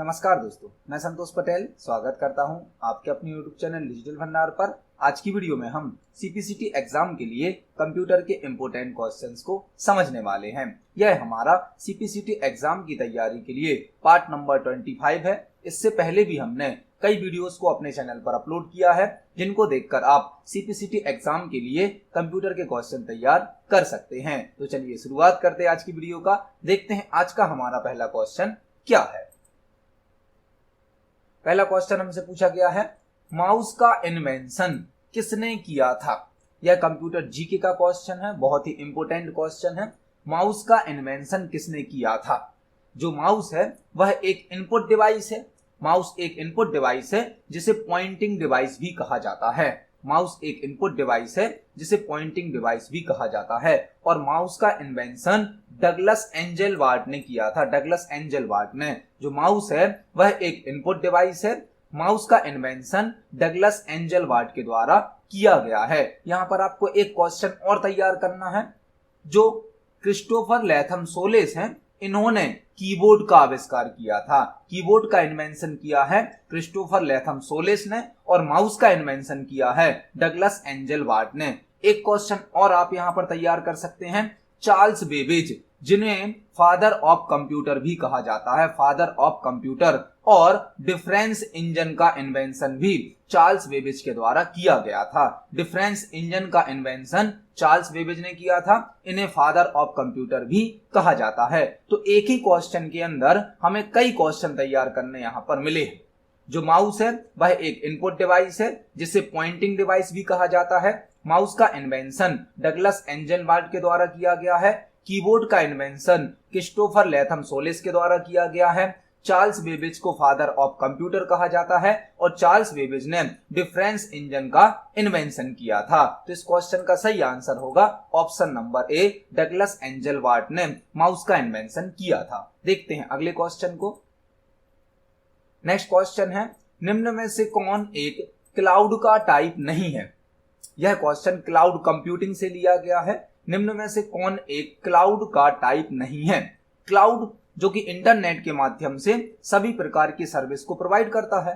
नमस्कार दोस्तों, मैं संतोष पटेल स्वागत करता हूं आपके अपने YouTube चैनल डिजिटल भंडार पर। आज की वीडियो में हम CPCT एग्जाम के लिए कंप्यूटर के इम्पोर्टेंट क्वेश्चंस को समझने वाले हैं। यह हमारा CPCT एग्जाम की तैयारी के लिए पार्ट नंबर 25 है। इससे पहले भी हमने कई वीडियोस को अपने चैनल पर अपलोड किया है, जिनको देखकर आप CPCT एग्जाम के लिए कंप्यूटर के क्वेश्चन तैयार कर सकते हैं। तो चलिए शुरुआत करते हैं आज की वीडियो का। देखते हैं आज का हमारा पहला क्वेश्चन क्या है। पहला क्वेश्चन हमसे पूछा गया है, माउस का इन्वेंशन किसने किया था। यह कंप्यूटर जीके का क्वेश्चन है, बहुत ही इंपोर्टेंट क्वेश्चन है। माउस का इन्वेंशन किसने किया था। जो माउस है वह एक इनपुट डिवाइस है। माउस एक इनपुट डिवाइस है जिसे पॉइंटिंग डिवाइस भी कहा जाता है। माउस एक इनपुट डिवाइस है जिसे पॉइंटिंग डिवाइस भी कहा जाता है। और माउस का इन्वेंशन डगलस एंजेल वार्ट ने किया था। डगलस एंजेल वार्ट ने। जो माउस है वह एक इनपुट डिवाइस है। माउस का इन्वेंशन डगलस एंजेल वार्ट के द्वारा किया गया है। यहां पर आपको एक क्वेश्चन और तैयार करना है। जो क्रिस्टोफर लैथम सोलेस हैं, इन्होंने कीबोर्ड का आविष्कार किया था। कीबोर्ड का इन्वेंशन किया है क्रिस्टोफर लैथम सोलेस ने और माउस का इन्वेंशन किया है डगलस एंजेल वार्ट ने। एक क्वेश्चन और आप यहां पर तैयार कर सकते हैं। चार्ल्स बेबेज, जिन्हें फादर ऑफ कंप्यूटर भी कहा जाता है, फादर ऑफ कंप्यूटर, और डिफरेंस इंजन का इन्वेंशन भी चार्ल्स बेबेज के द्वारा किया गया था। डिफरेंस इंजन का इन्वेंशन चार्ल्स बेबेज ने किया था। इन्हें फादर ऑफ कंप्यूटर भी कहा जाता है। तो एक ही क्वेश्चन के अंदर हमें कई क्वेश्चन तैयार करने यहां पर मिले हैं। जो माउस है वह एक इनपुट डिवाइस है जिसे पॉइंटिंग डिवाइस भी कहा जाता है। माउस का इन्वेंशन डगलस एंजेल वार्ट के द्वारा किया गया है। कीबोर्ड का इन्वेंशन क्रिस्टोफर लैथम सोलेस के द्वारा किया गया है। चार्ल्स बेबेज को फादर ऑफ कंप्यूटर कहा जाता है और चार्ल्स बेबेज ने डिफरेंस इंजन का इन्वेंशन किया था। तो इस क्वेश्चन का सही आंसर होगा option number A, Douglas angel ward ने माउस का इन्वेंशन किया था। देखते हैं अगले क्वेश्चन को। नेक्स्ट क्वेश्चन है, निम्न में से कौन एक क्लाउड का टाइप नहीं है। यह क्वेश्चन क्लाउड कंप्यूटिंग से लिया गया है। निम्न में से कौन एक क्लाउड का टाइप नहीं है। क्लाउड जो कि इंटरनेट के माध्यम से सभी प्रकार की सर्विस को प्रोवाइड करता है।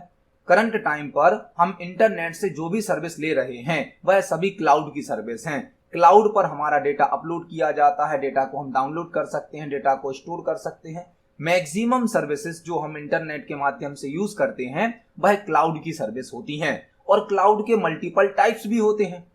करंट टाइम पर हम इंटरनेट से जो भी सर्विस ले रहे हैं वह सभी क्लाउड की सर्विस हैं। क्लाउड पर हमारा डेटा अपलोड किया जाता है, डेटा को हम डाउनलोड कर सकते हैं, डेटा को स्टोर कर सकते हैं। मैक्सिमम सर्विसेज जो हम इंटरनेट के माध्यम से यूज करते हैं वह क्लाउड की सर्विस होती हैं। और क्लाउड के मल्टीपल टाइप्स भी होते हैं।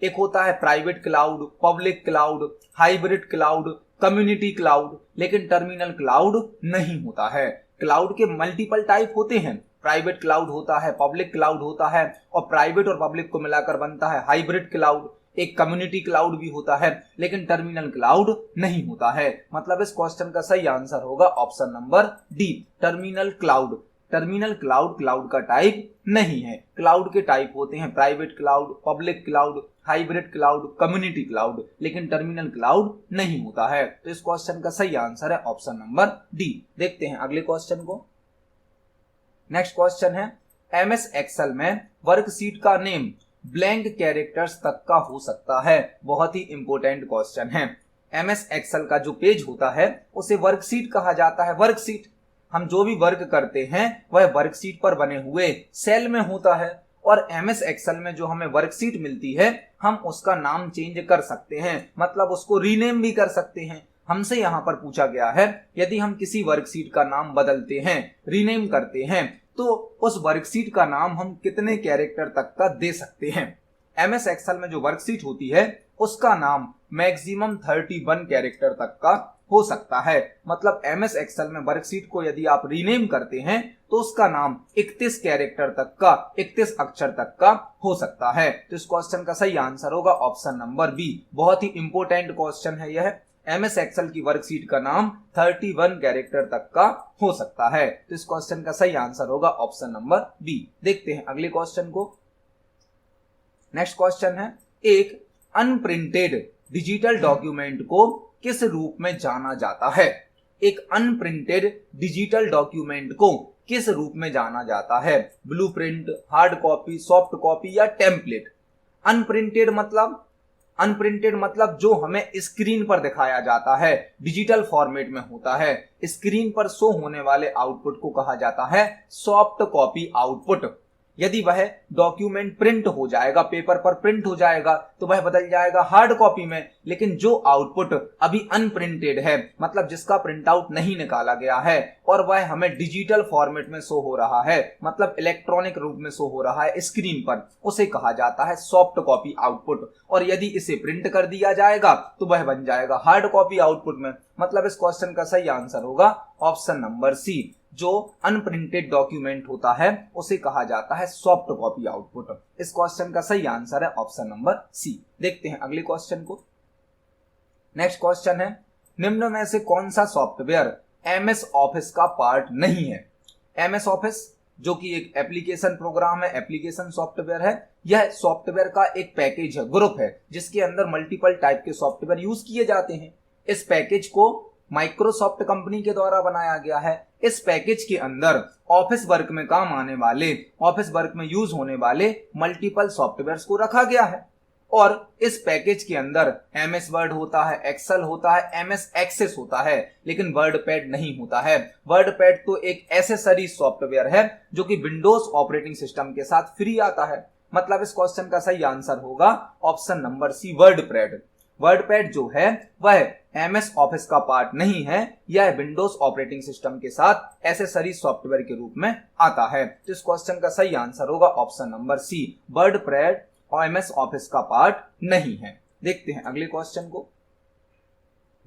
एक होता है private cloud, public cloud, hybrid cloud, community cloud, लेकिन टर्मिनल क्लाउड नहीं होता है। क्लाउड के मल्टीपल टाइप होते हैं। प्राइवेट क्लाउड होता है, पब्लिक क्लाउड होता है, और प्राइवेट और पब्लिक को मिलाकर बनता है हाइब्रिड क्लाउड। एक कम्युनिटी क्लाउड भी होता है, लेकिन टर्मिनल क्लाउड नहीं होता है। मतलब इस क्वेश्चन का सही आंसर होगा option number D, terminal cloud. Terminal cloud cloud का टाइप नहीं है। क्लाउड के टाइप होते हैं private cloud, public cloud, hybrid cloud, community cloud, लेकिन टर्मिनल क्लाउड नहीं होता है। तो इस क्वेश्चन का सही आंसर है ऑप्शन नंबर डी। देखते हैं अगले क्वेश्चन को। नेक्स्ट क्वेश्चन है, MS एक्सेल में वर्कशीट का नेम ब्लैंक कैरेक्टर्स तक का हो सकता है। बहुत ही इंपॉर्टेंट क्वेश्चन है। MS एक्सेल का जो पेज होता है उसे वर्कशीट कहा जाता है। वर्कशीट, हम जो भी वर्क करते हैं वह वर्कशीट पर बने हुए सेल में होता है। और MS एक्सेल में जो हमें वर्कशीट मिलती है हम उसका नाम चेंज कर सकते हैं, मतलब उसको रीनेम भी कर सकते हैं। हमसे यहाँ पर पूछा गया है, यदि हम किसी वर्कशीट का नाम बदलते हैं, रीनेम करते हैं, तो उस वर्कशीट का नाम हम कितने कैरेक्टर तक का दे सकते हैं। MS एक्सेल में जो वर्कशीट होती है उसका नाम मैक्सिमम 31 कैरेक्टर तक का हो सकता है। मतलब MS एक्सेल में वर्कशीट को यदि आप रीनेम करते हैं तो उसका नाम 31 कैरेक्टर तक का, 31 अक्षर तक का हो सकता है। तो इस क्वेश्चन का सही आंसर होगा ऑप्शन नंबर बी। बहुत ही इंपॉर्टेंट क्वेश्चन है यह। MS एक्सेल की वर्कशीट का नाम 31 कैरेक्टर तक का हो सकता है। तो इस क्वेश्चन का सही आंसर होगा ऑप्शन नंबर बी। देखते हैं अगले क्वेश्चन को। नेक्स्ट क्वेश्चन है, एक अनप्रिंटेड डिजिटल डॉक्यूमेंट को किस रूप में जाना जाता है। एक अनप्रिंटेड डिजिटल डॉक्यूमेंट को किस रूप में जाना जाता है। Blueprint, hard copy, soft copy या टेम्पलेट। अनप्रिंटेड मतलब अनप्रिंटेड मतलब जो हमें स्क्रीन पर दिखाया जाता है, डिजिटल फॉर्मेट में होता है, स्क्रीन पर शो होने वाले आउटपुट को कहा जाता है सॉफ्ट कॉपी आउटपुट। यदि वह डॉक्यूमेंट प्रिंट हो जाएगा, पेपर पर प्रिंट हो जाएगा, तो वह बदल जाएगा हार्ड कॉपी में। लेकिन जो आउटपुट अभी अनप्रिंटेड है, मतलब जिसका प्रिंट आउट नहीं निकाला गया है और वह हमें डिजिटल फॉर्मेट में शो हो रहा है, मतलब इलेक्ट्रॉनिक रूप में शो हो रहा है स्क्रीन पर, उसे कहा जाता है सॉफ्ट कॉपी आउटपुट। और यदि इसे प्रिंट कर दिया जाएगा तो वह बन जाएगा हार्ड कॉपी आउटपुट में। मतलब इस क्वेश्चन का सही आंसर होगा ऑप्शन नंबर सी। जो अनप्रिंटेड डॉक्यूमेंट होता है उसे कहा जाता है सॉफ्ट कॉपी आउटपुट। इस क्वेश्चन का सही आंसर है ऑप्शन नंबर सी। देखते हैं अगले क्वेश्चन को। नेक्स्ट क्वेश्चन है, निम्न में से कौन सा सॉफ्टवेयर एमएस ऑफिस का पार्ट नहीं है? एमएस ऑफिस जो कि एक एप्लीकेशन प्रोग्राम है, एप्लीकेशन सॉफ्टवेयर है, यह सॉफ्टवेयर का एक पैकेज है, ग्रुप है, जिसके अंदर मल्टीपल टाइप के सॉफ्टवेयर यूज किए जाते हैं। इस पैकेज को माइक्रोसॉफ्ट कंपनी के द्वारा बनाया गया है। इस पैकेज के अंदर ऑफिस वर्क में काम आने वाले, ऑफिस वर्क में यूज होने वाले मल्टीपल सॉफ्टवेयर्स को रखा गया है। और इस पैकेज के अंदर एमएस वर्ड होता है, एक्सेल होता है, एमएस एक्सेस होता है, लेकिन वर्ड पैड नहीं होता है। वर्ड पैड तो एक एसेसरी सॉफ्टवेयर है जो कि विंडोज ऑपरेटिंग सिस्टम के साथ फ्री आता है। मतलब इस क्वेश्चन का सही आंसर होगा option number C, WordPad. WordPad जो है वह एमएस ऑफिस का पार्ट नहीं है, यह विंडोज ऑपरेटिंग सिस्टम के साथ एसेसरी सॉफ्टवेयर के रूप में आता है। तो इस क्वेश्चन का सही आंसर होगा option number C, WordPad और एमएस ऑफिस का पार्ट नहीं है। देखते हैं अगले क्वेश्चन को।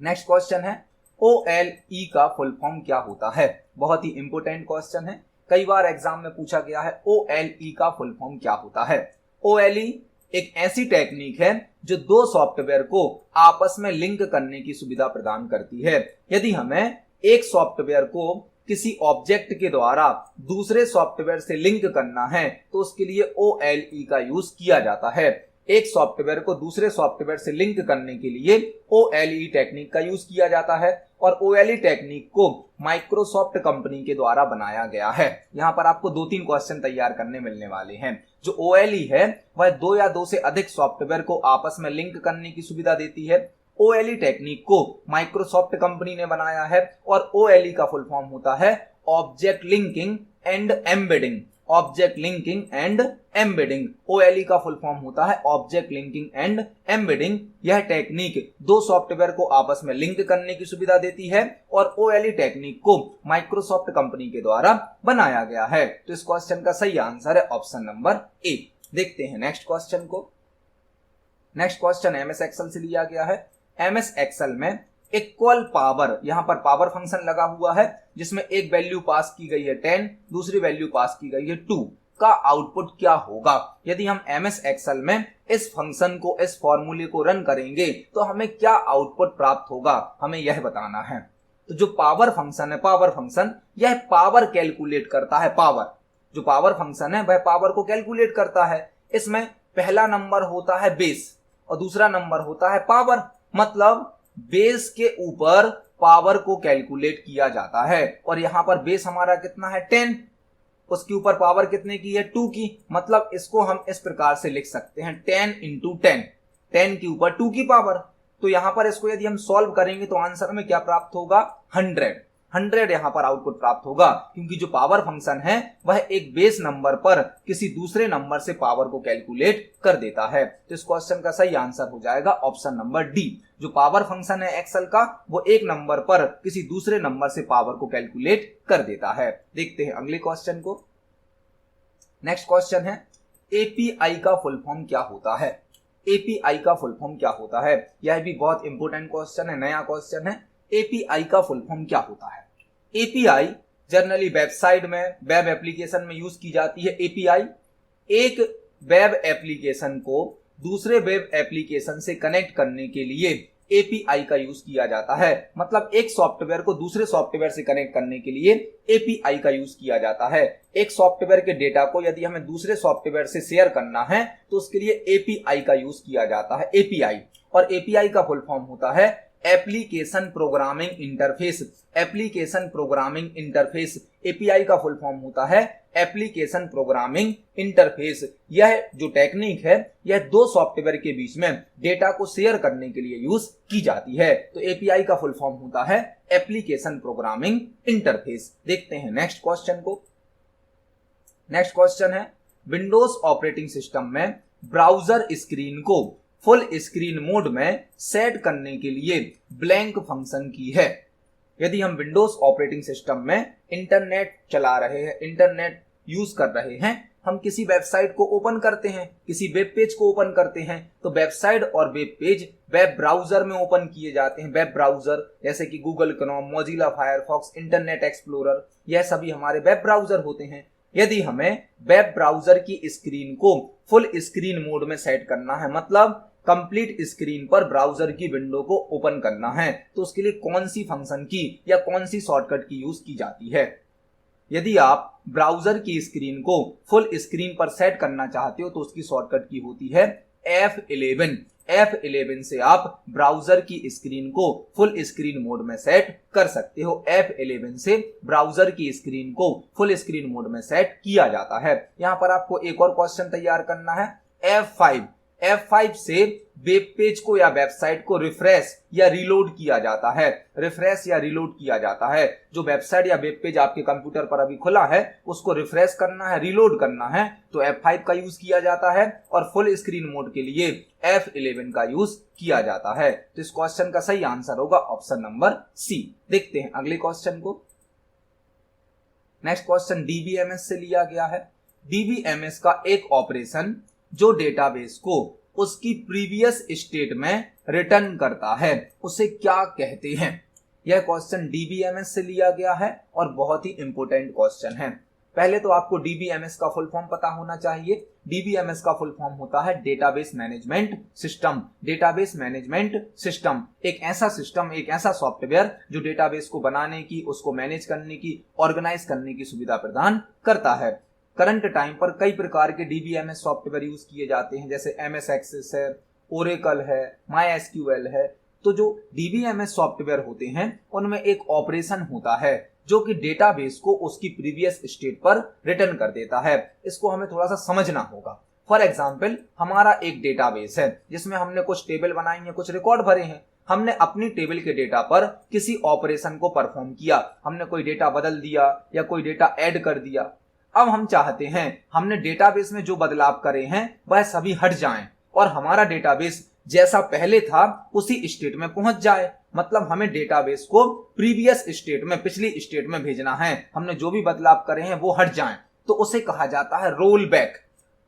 नेक्स्ट क्वेश्चन है, OLE का फुल फॉर्म क्या होता है? बहुत ही इंपोर्टेंट क्वेश्चन है, कई बार एग्जाम में पूछा गया है। OLE का फुल फॉर्म क्या होता है? OLE एक ऐसी टेक्निक है जो दो सॉफ्टवेयर को आपस में लिंक करने की सुविधा प्रदान करती है। यदि हमें एक सॉफ्टवेयर को किसी ऑब्जेक्ट के द्वारा दूसरे सॉफ्टवेयर से लिंक करना है तो उसके लिए OLE का यूज किया जाता है। एक सॉफ्टवेयर को दूसरे सॉफ्टवेयर से लिंक करने के लिए OLE टेक्निक का यूज किया जाता है और OLE टेक्निक को माइक्रोसॉफ्ट कंपनी के द्वारा बनाया गया है। यहाँ पर आपको 2-3 क्वेश्चन तैयार करने मिलने वाले हैं। जो OLE है वह 2 या 2 से अधिक सॉफ्टवेयर को आपस में लिंक करने की सुविधा देती है। OLE टेक्निक को माइक्रोसॉफ्ट कंपनी ने बनाया है और OLE का फुल फॉर्म होता है object linking and embedding. Object linking and embedding, OLE का फुल फॉर्म होता है ऑब्जेक्ट लिंकिंग एंड एम्बेडिंग। यह टेक्निक दो सॉफ्टवेयर को आपस में लिंक करने की सुविधा देती है और OLE टेक्निक को माइक्रोसॉफ्ट कंपनी के द्वारा बनाया गया है। तो इस क्वेश्चन का सही आंसर है ऑप्शन नंबर ए। देखते हैं नेक्स्ट क्वेश्चन को। नेक्स्ट क्वेश्चन एमएस एक्सेल से लिया गया है। एमएस एक्सेल में इक्वल पावर, यहां पर पावर फंक्शन लगा हुआ है जिसमें एक वैल्यू पास की गई है 10, दूसरी वैल्यू पास की गई है 2 का आउटपुट क्या होगा? यदि हम एमएस एक्सेल में इस फंक्शन को, इस फॉर्मूले को रन करेंगे तो हमें क्या आउटपुट प्राप्त होगा, हमें यह बताना है। तो जो पावर फंक्शन है, पावर फंक्शन यह पावर कैलकुलेट करता है। पावर, जो पावर फंक्शन है वह पावर को कैलकुलेट करता है। इसमें पहला नंबर होता है बेस और दूसरा नंबर होता है पावर। मतलब बेस के ऊपर पावर को कैलकुलेट किया जाता है और यहां पर बेस हमारा कितना है 10, उसके ऊपर पावर कितने की है 2 की। मतलब इसको हम इस प्रकार से लिख सकते हैं 10 × 10, 10 के ऊपर 2 की पावर। तो यहां पर इसको यदि हम सॉल्व करेंगे तो आंसर में क्या प्राप्त होगा 100 यहां पर आउटपुट प्राप्त होगा, क्योंकि जो पावर फंक्शन है वह एक बेस नंबर पर किसी दूसरे नंबर से पावर को कैलकुलेट कर देता है। तो इस क्वेश्चन का सही आंसर हो जाएगा ऑप्शन नंबर डी। जो पावर फंक्शन है एक्सेल का वो एक नंबर पर किसी दूसरे नंबर से पावर को कैलकुलेट कर देता है। देखते हैं अगले क्वेश्चन को। नेक्स्ट क्वेश्चन है, एपीआई का फुल फॉर्म क्या होता है? एपीआई का फुल फॉर्म क्या होता है? यह भी बहुत इंपोर्टेंट क्वेश्चन है, नया क्वेश्चन है। एपीआई का फुल फॉर्म क्या होता है? एपीआई जनरली वेबसाइट में, वेब एप्लीकेशन में यूज की जाती है। एपीआई एक वेब एप्लीकेशन को दूसरे वेब एप्लीकेशन से कनेक्ट करने के लिए एपीआई का यूज किया जाता है। मतलब एक सॉफ्टवेयर को दूसरे सॉफ्टवेयर से कनेक्ट करने के लिए एपीआई का यूज किया जाता है। एक सॉफ्टवेयर के डेटा को यदि हमें दूसरे सॉफ्टवेयर से शेयर करना है तो उसके लिए एपीआई का यूज किया जाता है। एपीआई, और एपीआई का फुल फॉर्म होता है application programming interface. Application programming interface, API का फुल फॉर्म होता है एप्लीकेशन प्रोग्रामिंग इंटरफेस। यह जो टेक्निक है यह दो सॉफ्टवेयर के बीच में डेटा को शेयर करने के लिए यूज की जाती है। तो एपीआई का फुल फॉर्म होता है एप्लीकेशन प्रोग्रामिंग इंटरफेस। देखते हैं नेक्स्ट क्वेश्चन को। नेक्स्ट क्वेश्चन है विंडोज ऑपरेटिंग सिस्टम में ब्राउजर स्क्रीन को फुल स्क्रीन मोड में सेट करने के लिए ब्लैंक फंक्शन की है। यदि हम विंडोज ऑपरेटिंग सिस्टम में इंटरनेट चला रहे हैं, इंटरनेट यूज कर रहे हैं, हम किसी वेबसाइट को ओपन करते हैं, किसी वेब पेज को ओपन करते हैं, तो वेबसाइट और वेब पेज वेब ब्राउजर में ओपन किए जाते हैं। वेब ब्राउजर जैसे कि Google Chrome, Mozilla Firefox, internet explorer, यह सभी हमारे वेब ब्राउजर होते हैं। यदि हमें वेब ब्राउजर की स्क्रीन को फुल स्क्रीन मोड में सेट करना है, मतलब कंप्लीट स्क्रीन पर ब्राउजर की विंडो को ओपन करना है, तो उसके लिए कौन सी फंक्शन की या कौन सी शॉर्टकट की यूज की जाती है। यदि आप ब्राउजर की स्क्रीन को फुल स्क्रीन पर सेट करना चाहते हो तो उसकी शॉर्टकट की होती है F11। F11 से आप ब्राउजर की स्क्रीन को फुल स्क्रीन मोड में सेट कर सकते हो। F11 से ब्राउजर की स्क्रीन को फुल स्क्रीन मोड में सेट किया जाता है। यहां पर आपको एक और क्वेश्चन तैयार करना है। F5 से वेब पेज को या वेबसाइट को रिफ्रेश या रिलोड किया जाता है। रिफ्रेश या रिलोड किया जाता है, जो वेबसाइट या वेब पेज आपके कंप्यूटर पर अभी खुला है उसको रिफ्रेश करना है, रिलोड करना है, तो F5 का यूज किया जाता है। और फुल स्क्रीन मोड के लिए F11 का यूज किया जाता है। तो इस क्वेश्चन का सही आंसर होगा ऑप्शन नंबर सी। देखते हैं अगले क्वेश्चन को। नेक्स्ट क्वेश्चन डीबीएमएस से लिया गया है। डीबीएमएस का एक ऑपरेशन जो डेटाबेस को उसकी प्रीवियस स्टेट में रिटर्न करता है उसे क्या कहते हैं। यह क्वेश्चन डीबीएमएस से लिया गया है और बहुत ही इंपॉर्टेंट क्वेश्चन है। पहले तो आपको डीबीएमएस का फुल फॉर्म पता होना चाहिए। डीबीएमएस का फुल फॉर्म होता है database management system. Database management system एक ऐसा सिस्टम, एक ऐसा सॉफ्टवेयर जो डेटाबेस को बनाने की, उसको मैनेज करने की, ऑर्गेनाइज करने की सुविधा प्रदान करता है। करंट टाइम पर कई प्रकार के डीबीएमएस सॉफ्टवेयर यूज किए जाते हैं, जैसे एमएस एक्सेस है, ओरेकल है, माईएसक्यूएल है। तो जो डीबीएमएस सॉफ्टवेयर होते हैं उनमें एक ऑपरेशन होता है जो कि डेटाबेस को उसकी प्रीवियस स्टेट पर रिटर्न कर देता है। इसको हमें थोड़ा सा समझना होगा। फॉर एग्जाम्पल, हमारा एक डेटाबेस है जिसमें हमने कुछ टेबल बनाई है, कुछ रिकॉर्ड भरे हैं। हमने अपनी टेबल के डेटा पर किसी ऑपरेशन को परफॉर्म किया, हमने कोई डेटा बदल दिया या कोई डेटा ऐड कर दिया। अब हम चाहते हैं हमने डेटाबेस में जो बदलाव करे हैं वह सभी हट जाएं और हमारा डेटाबेस जैसा पहले था उसी स्टेट में पहुंच जाए। मतलब हमें डेटाबेस को प्रीवियस स्टेट में, पिछली स्टेट में भेजना है। हमने जो भी बदलाव करे हैं वो हट जाएं, तो उसे कहा जाता है रोल बैक।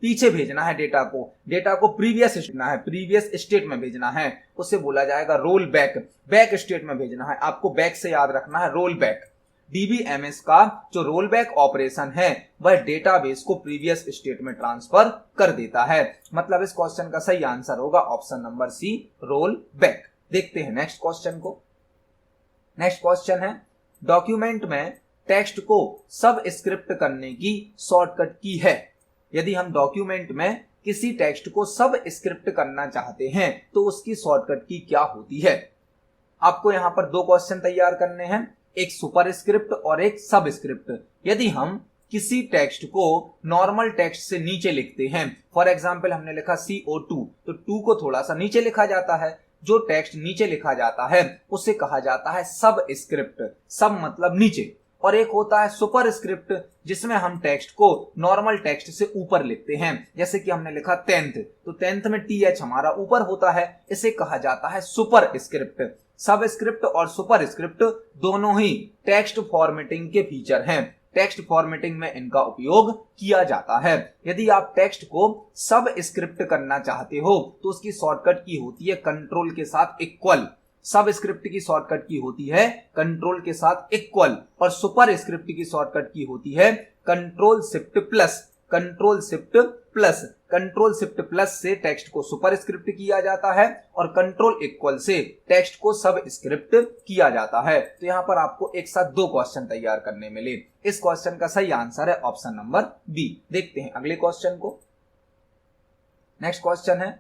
पीछे भेजना है डेटा को प्रीवियस स्टेट में भेजना है, उसे बोला जाएगा रोल बैक। बैक स्टेट में भेजना है, आपको बैक से याद रखना है, रोल बैक। डीबीएमएस का जो रोल बैक ऑपरेशन है वह डेटाबेस को प्रीवियस स्टेट में ट्रांसफर कर देता है। मतलब इस क्वेश्चन का सही आंसर होगा option number C, roll back. देखते हैं नेक्स्ट क्वेश्चन को। नेक्स्ट क्वेश्चन है डॉक्यूमेंट में टेक्स्ट को सब स्क्रिप्ट करने की शॉर्टकट की है। यदि हम डॉक्यूमेंट में किसी टेक्स्ट को सब स्क्रिप्ट करना चाहते हैं तो उसकी शॉर्टकट की क्या होती है। आपको यहां पर दो क्वेश्चन तैयार करने हैं, एक सुपर स्क्रिप्ट और एक सब स्क्रिप्ट। यदि हम किसी टेक्स्ट को नॉर्मल टेक्स्ट से नीचे लिखते हैं, फॉर एग्जांपल हमने लिखा CO2, तो 2 को थोड़ा सा नीचे लिखा जाता है। जो टेक्स्ट नीचे लिखा जाता है उसे कहा जाता है सब स्क्रिप्ट। सब मतलब नीचे। और एक होता है सुपर स्क्रिप्ट जिसमें हम टेक्स्ट को नॉर्मल टेक्स्ट से ऊपर लिखते हैं। जैसे कि हमने लिखा 10th, तो 10th में TH हमारा ऊपर होता है, इसे कहा जाता है सुपर स्क्रिप्ट। सब स्क्रिप्ट और सुपर स्क्रिप्ट दोनों ही टेक्स्ट फॉर्मेटिंग के फीचर हैं। टेक्स्ट फॉर्मेटिंग में इनका उपयोग किया जाता है। यदि आप टेक्स्ट को सब स्क्रिप्ट करना चाहते हो तो उसकी शॉर्टकट की होती है कंट्रोल के साथ इक्वल। सब स्क्रिप्ट की शॉर्टकट की होती है कंट्रोल के साथ इक्वल और सुपर स्क्रिप्ट की शॉर्टकट की होती है control shift plus. Control shift plus, control shift plus से टेक्स्ट को सुपर स्क्रिप्ट किया जाता है और कंट्रोल इक्वल से टेक्स्ट को सब स्क्रिप्ट किया जाता है। तो यहां पर आपको एक साथ दो क्वेश्चन तैयार करने मिले। इस क्वेश्चन का सही आंसर है ऑप्शन नंबर बी। देखते हैं अगले क्वेश्चन को। नेक्स्ट क्वेश्चन है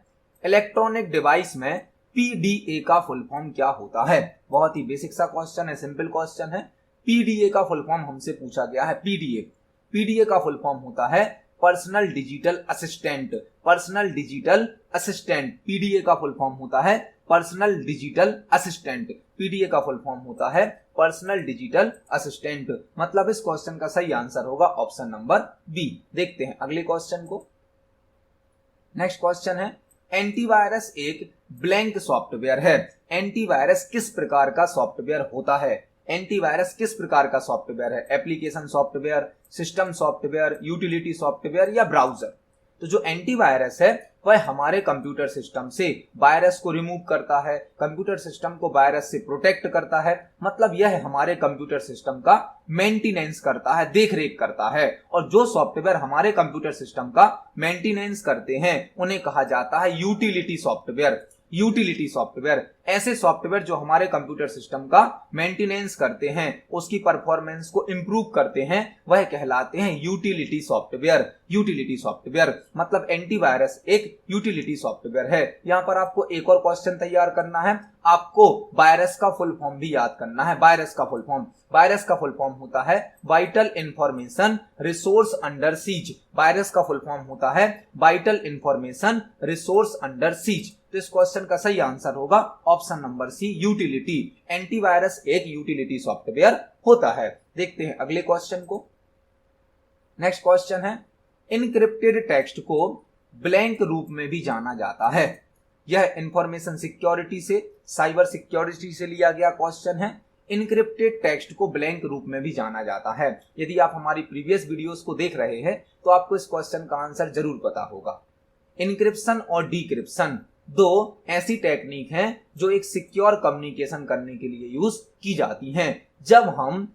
इलेक्ट्रॉनिक डिवाइस में PDA का फुल फॉर्म क्या होता है। बहुत ही बेसिक सा क्वेश्चन है, सिंपल क्वेश्चन है। PDA का फुल फॉर्म हमसे पूछा गया है। PDA पीडीए का फुल फॉर्म होता है personal digital assistant. Personal digital assistant PDA का फुल फॉर्म होता है पर्सनल डिजिटल असिस्टेंट। पीडीए का फुल फॉर्म होता है पर्सनल डिजिटल असिस्टेंट। मतलब इस क्वेश्चन का सही आंसर होगा ऑप्शन नंबर बी। देखते हैं अगले क्वेश्चन को। नेक्स्ट क्वेश्चन है एंटीवायरस एक ब्लैंक सॉफ्टवेयर है। एंटीवायरस किस प्रकार का सॉफ्टवेयर होता है? एंटीवायरस किस प्रकार का सॉफ्टवेयर है? Application software, system software, utility software या ब्राउजर? तो जो एंटीवायरस है वह हमारे कंप्यूटर सिस्टम से वायरस को रिमूव करता है, कंप्यूटर सिस्टम को वायरस से प्रोटेक्ट करता है। मतलब यह हमारे कंप्यूटर सिस्टम का मेंटेनेंस करता है, देख रेख करता है। और जो सॉफ्टवेयर हमारे कंप्यूटर सिस्टम का मेंटेनेंस करते हैं उन्हें कहा जाता है यूटिलिटी सॉफ्टवेयर। यूटिलिटी सॉफ्टवेयर ऐसे सॉफ्टवेयर जो हमारे कंप्यूटर सिस्टम का मेंटेनेंस करते हैं, उसकी परफॉर्मेंस को इंप्रूव करते हैं, वह कहलाते हैं यूटिलिटी सॉफ्टवेयर। यूटिलिटी सॉफ्टवेयर मतलब एंटीवायरस एक यूटिलिटी सॉफ्टवेयर है। यहां पर आपको एक और क्वेश्चन तैयार करना है। आपको वायरस का फुल फॉर्म भी याद करना है। वायरस का फुल फॉर्म, वायरस का फुल फॉर्म होता है vital information resource under seize. Virus का फुल फॉर्म होता है vital information resource under seize. तो इस क्वेश्चन का सही आंसर होगा option number C utility. Antivirus एक यूटिलिटी सॉफ्टवेयर होता है। देखते हैं अगले क्वेश्चन को। नेक्स्ट क्वेश्चन है इनक्रिप्टेड टेक्स्ट को ब्लैंक रूप में भी जाना जाता है। यह इंफॉर्मेशन सिक्योरिटी से, साइबर सिक्योरिटी से लिया गया क्वेश्चन है। इनक्रिप्टेड टेक्स्ट को ब्लैंक रूप में भी जाना जाता है। यदि आप हमारी प्रीवियस वीडियोस को देख रहे हैं तो आपको इस क्वेश्चन का आंसर जरूर पता होगा। इनक्रिप्शन और डिक्रिप्शन दो ऐसी टेक्निक हैं जो एक सिक्योर कम्युनिकेशन करने के लिए यूज की जाती हैं। जब हम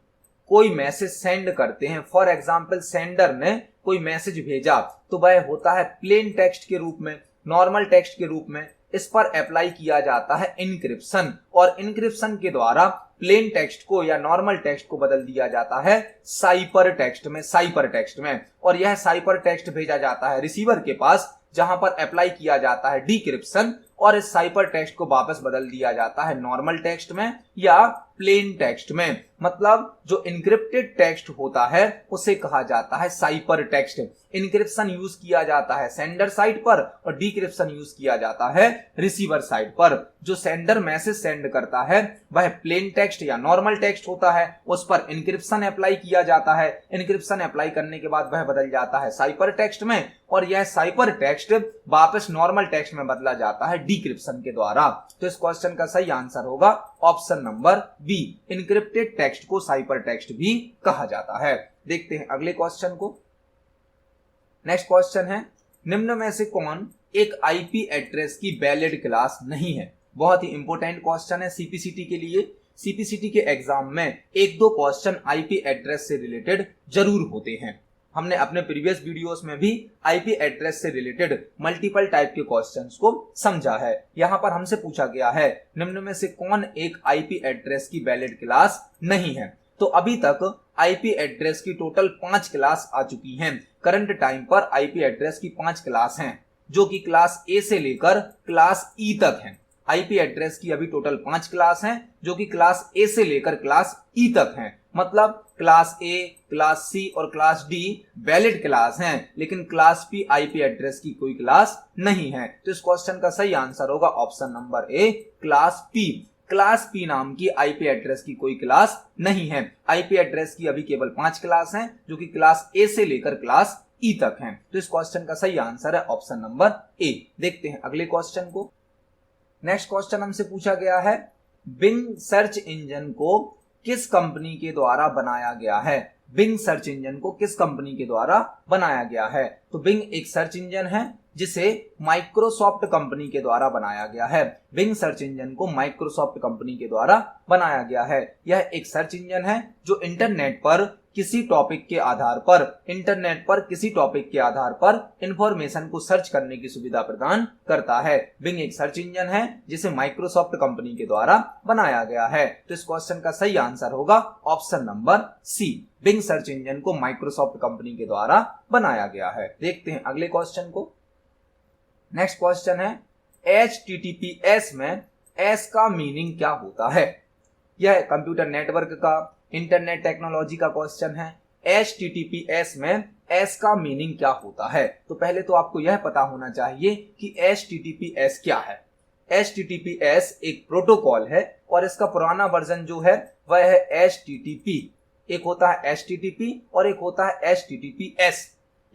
कोई मैसेज सेंड करते हैं, फॉर एग्जांपल सेंडर ने कोई मैसेज भेजा तो वह होता है प्लेन टेक्स्ट के रूप में, नॉर्मल टेक्स्ट के रूप में। इस पर अप्लाई किया जाता है इनक्रिप्शन, और इनक्रिप्शन के द्वारा प्लेन टेक्स्ट को या नॉर्मल टेक्स्ट को बदल दिया जाता है साइपर टेक्स्ट में, साइपर टेक्स्ट में। और यह साइपर टेक्स्ट भेजा जाता है रिसीवर के पास, जहां पर अप्लाई किया जाता है डिक्रिप्शन, और इस साइपर टेक्स्ट को वापस बदल दिया जाता है नॉर्मल टेक्स्ट में या प्लेन टेक्स्ट में। मतलब जो इनक्रिप्टेड टेक्स्ट होता है उसे कहा जाता है साइपर टेक्स्ट। इनक्रिप्शन यूज किया जाता है सेंडर साइड पर और डिक्रिप्शन यूज किया जाता है रिसीवर साइड पर। जो सेंडर मैसेज सेंड करता है वह प्लेन टेक्स्ट या नॉर्मल टेक्स्ट होता है, उस पर इनक्रिप्शन अप्लाई किया जाता है। इनक्रिप्शन अप्लाई करने के बाद वह बदल जाता है साइपर टेक्स्ट में, और यह साइपर टेक्स्ट वापस नॉर्मल टेक्स्ट में बदला जाता है डिक्रिप्शन के द्वारा। तो इस क्वेश्चन का सही आंसर होगा option number B. Encrypted text को साइपर टेक्स्ट भी कहा जाता है। देखते हैं अगले क्वेश्चन को। नेक्स्ट क्वेश्चन है निम्न में से कौन एक आईपी एड्रेस की वैलिड क्लास नहीं है? बहुत ही इंपॉर्टेंट क्वेश्चन है सीपीसीटी के लिए। सीपीसीटी के एग्जाम में एक दो क्वेश्चन आईपी एड्रेस से रिलेटेड जरूर होते हैं। हमने अपने प्रीवियस वीडियोस में भी आईपी एड्रेस से रिलेटेड मल्टीपल टाइप के क्वेश्चंस को समझा है। यहाँ पर हमसे पूछा गया है निम्न में से कौन एक आईपी एड्रेस की वैलिड क्लास नहीं है? तो अभी तक आईपी एड्रेस की टोटल 5 क्लास आ चुकी हैं। करंट टाइम पर आईपी एड्रेस की 5 क्लास हैं, जो कि क्लास ए से लेकर क्लास ई तक हैं। आईपी एड्रेस की अभी टोटल 5 क्लास हैं, जो कि क्लास ए से लेकर क्लास ई तक हैं। मतलब क्लास ए, क्लास सी और क्लास डी वैलिड क्लास हैं, लेकिन क्लास पी आईपी एड्रेस की कोई क्लास नहीं है। तो इस क्वेश्चन का सही आंसर होगा option number A, class P. Class P नाम की आईपी एड्रेस की कोई क्लास नहीं है। आईपी एड्रेस की अभी केवल 5 क्लास हैं, जो कि क्लास ए से लेकर क्लास ई तक हैं। तो इस क्वेश्चन का सही आंसर है ऑप्शन नंबर ए। देखते हैं अगले क्वेश्चन को। नेक्स्ट क्वेश्चन हमसे पूछा गया है बिंग सर्च इंजन को किस कंपनी के द्वारा बनाया गया है? बिंग सर्च इंजन को किस कंपनी के द्वारा बनाया गया है? तो बिंग एक सर्च इंजन है जिसे माइक्रोसॉफ्ट कंपनी के द्वारा बनाया गया है। बिंग सर्च इंजन को माइक्रोसॉफ्ट कंपनी के द्वारा बनाया गया है। यह एक सर्च इंजन है जो इंटरनेट पर किसी टॉपिक के आधार पर इंफॉर्मेशन को सर्च करने की सुविधा प्रदान करता है। बिंग एक सर्च इंजन है जिसे माइक्रोसॉफ्ट कंपनी के द्वारा बनाया गया है। तो इस क्वेश्चन का सही आंसर होगा option number C. Bing search engine को माइक्रोसॉफ्ट कंपनी के द्वारा बनाया गया है। देखते हैं अगले क्वेश्चन को। नेक्स्ट क्वेश्चन है HTTPS में एस का मीनिंग क्या होता है? यह कंप्यूटर नेटवर्क का, इंटरनेट टेक्नोलॉजी का क्वेश्चन है। HTTPS में S का मीनिंग क्या होता है। तो पहले तो आपको यह पता होना चाहिए कि HTTPS क्या है। HTTPS एक प्रोटोकॉल है और इसका पुराना वर्जन जो है वह है HTTP। एक होता है HTTP और एक होता है HTTPS।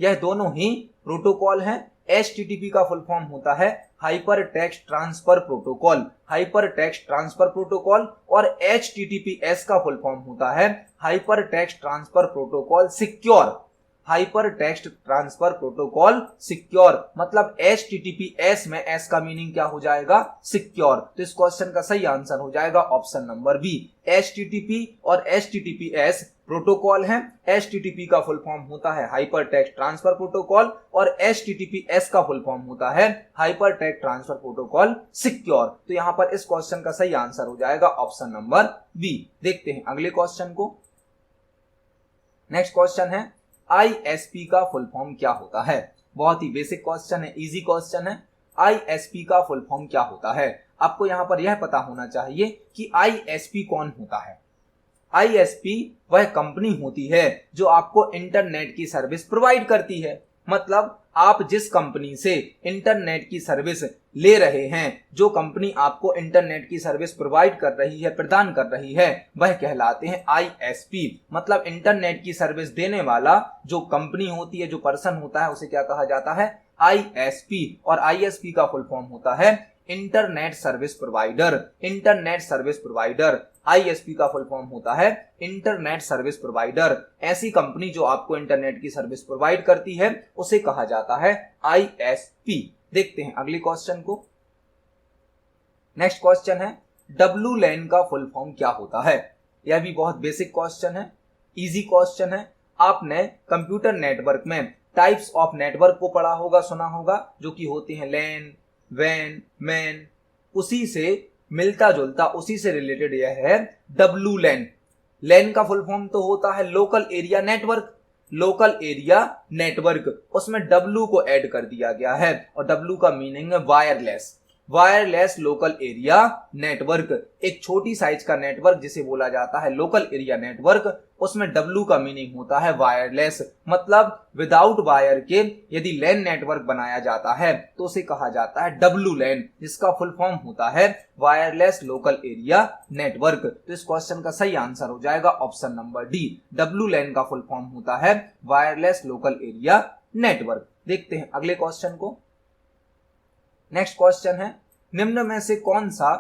यह दोनों ही प्रोटोकॉल हैं। HTTP का फुल फॉर्म होता है hyper text transfer protocol, hyper text transfer protocol, और HTTPS का फुल फॉर्म होता है hyper text transfer protocol secure, hyper text transfer protocol secure. मतलब HTTPS में S का मीनिंग क्या हो जाएगा, सिक्योर। तो इस क्वेश्चन का सही आंसर हो जाएगा ऑप्शन नंबर बी। HTTP और HTTPS प्रोटोकॉल है। HTTP का फुल फॉर्म होता है हाइपर टेक्स्ट ट्रांसफर प्रोटोकॉल और HTTPS का फुल फॉर्म होता है hyper text transfer protocol secure. तो यहां पर इस क्वेश्चन का सही आंसर हो जाएगा ऑप्शन नंबर बी। देखते हैं अगले क्वेश्चन को। नेक्स्ट क्वेश्चन है ISP का फुल फॉर्म क्या होता है। बहुत ही बेसिक क्वेश्चन है, इजी क्वेश्चन है। ISP का फुल फॉर्म क्या होता है। आपको यहां पर यह पता होना चाहिए कि ISP कौन होता है। ISP वह कंपनी होती है जो आपको इंटरनेट की सर्विस प्रोवाइड करती है। मतलब आप जिस कंपनी से इंटरनेट की सर्विस ले रहे हैं, जो कंपनी आपको इंटरनेट की सर्विस प्रोवाइड कर रही है, प्रदान कर रही है, वह कहलाते हैं ISP। मतलब इंटरनेट की सर्विस देने वाला जो कंपनी होती है, जो पर्सन होता है, उसे क्या कहा जाता है, ISP। और ISP का फुल फॉर्म होता है internet service provider, internet service provider. ISP का फुल फॉर्म होता है इंटरनेट सर्विस प्रोवाइडर। ऐसी कंपनी जो आपको इंटरनेट की सर्विस प्रोवाइड करती है उसे कहा जाता है ISP। देखते हैं अगले क्वेश्चन को। नेक्स्ट क्वेश्चन है WLAN का फुल फॉर्म क्या होता है। यह भी बहुत बेसिक क्वेश्चन है, इजी क्वेश्चन है। आपने कंप्यूटर नेटवर्क में टाइप्स ऑफ नेटवर्क को पढ़ा होगा, सुना होगा, जो कि होते हैं LAN, WAN, MAN। उसी से मिलता जुलता, उसी से रिलेटेड यह है WLAN। LAN का फुल फॉर्म तो होता है local area network, local area network. उसमें W को ऐड कर दिया गया है और W का मीनिंग है wireless, wireless local area network. एक छोटी साइज का नेटवर्क जिसे बोला जाता है लोकल एरिया नेटवर्क, उसमें W का मीनिंग होता है वायरलेस। मतलब विदाउट वायर के यदि लैन नेटवर्क बनाया जाता है तो उसे कहा जाता है WLAN, जिसका फुल फॉर्म होता है वायरलेस लोकल एरिया नेटवर्क। तो इस क्वेश्चन का सही आंसर हो जाएगा ऑप्शन नंबर डी। WLAN का फुल फॉर्म होता है वायरलेस लोकल एरिया नेटवर्क। देखते हैं अगले क्वेश्चन को। नेक्स्ट क्वेश्चन है निम्न में से कौन सा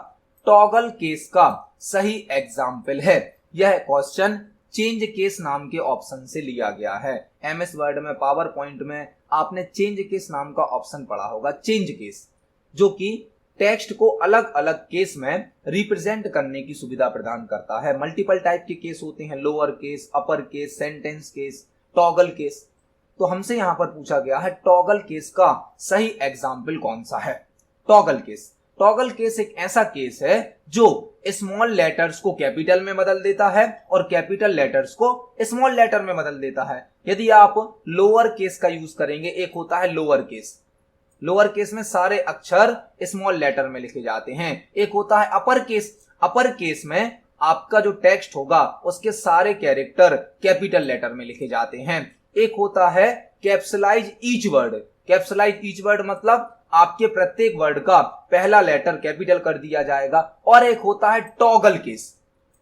टॉगल केस का सही एग्जाम्पल है। यह क्वेश्चन चेंज केस नाम के ऑप्शन से लिया गया है। MS वर्ड में, पावर पॉइंट में आपने चेंज केस नाम का ऑप्शन पढ़ा होगा। चेंज केस जो कि टेक्स्ट को अलग अलग केस में रिप्रेजेंट करने की सुविधा प्रदान करता है। मल्टीपल टाइप के केस होते हैं, lower case, upper case, sentence case, toggle case. तो हमसे यहां पर पूछा गया है टॉगल केस का सही एग्जाम्पल कौन सा है। टॉगल केस, टॉगल केस एक ऐसा केस है जो स्मॉल लेटर्स को कैपिटल में बदल देता है और कैपिटल लेटर्स को स्मॉल लेटर में बदल देता है। यदि आप लोअर केस का यूज करेंगे, एक होता है लोअर केस, लोअर केस में सारे अक्षर स्मॉल लेटर में लिखे जाते हैं। एक होता है अपर केस, अपर केस में आपका जो टेक्स्ट होगा उसके सारे कैरेक्टर कैपिटल लेटर में लिखे जाते हैं। एक होता है कैप्सुलाइज ईच वर्ड, कैप्सुलाइज ईच वर्ड मतलब आपके प्रत्येक वर्ड का पहला लेटर कैपिटल कर दिया जाएगा। और एक होता है टॉगल केस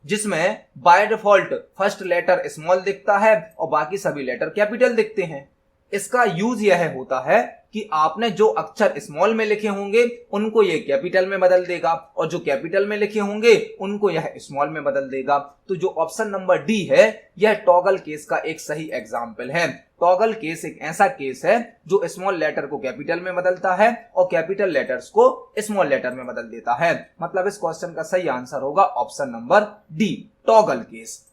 जिसमें by default first letter small दिखता है और बाकी सभी लेटर कैपिटल दिखते हैं। इसका यूज यह होता है कि आपने जो अक्षर स्मॉल में लिखे होंगे उनको यह कैपिटल में बदल देगा और जो कैपिटल में लिखे होंगे उनको यह स्मॉल में बदल देगा। तो जो ऑप्शन नंबर डी है यह टॉगल केस का एक सही एग्जाम्पल है। टॉगल केस एक ऐसा केस है जो स्मॉल लेटर को कैपिटल में बदलता है और कैपिटल लेटर्स को स्मॉल लेटर में बदल देता है। मतलब इस क्वेश्चन का सही आंसर होगा option number D, toggle case.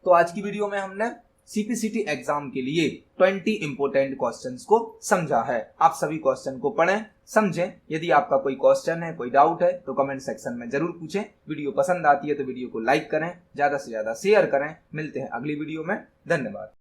तो आज की वीडियो में हमने CPCT एग्जाम के लिए 20 इंपोर्टेंट क्वेश्चंस को समझा है। आप सभी क्वेश्चन को पढ़ें, समझें। यदि आपका कोई क्वेश्चन है, कोई डाउट है तो कमेंट सेक्शन में जरूर पूछें। वीडियो पसंद आती है तो वीडियो को लाइक करें, ज्यादा से ज्यादा शेयर करें। मिलते हैं अगली वीडियो में। धन्यवाद।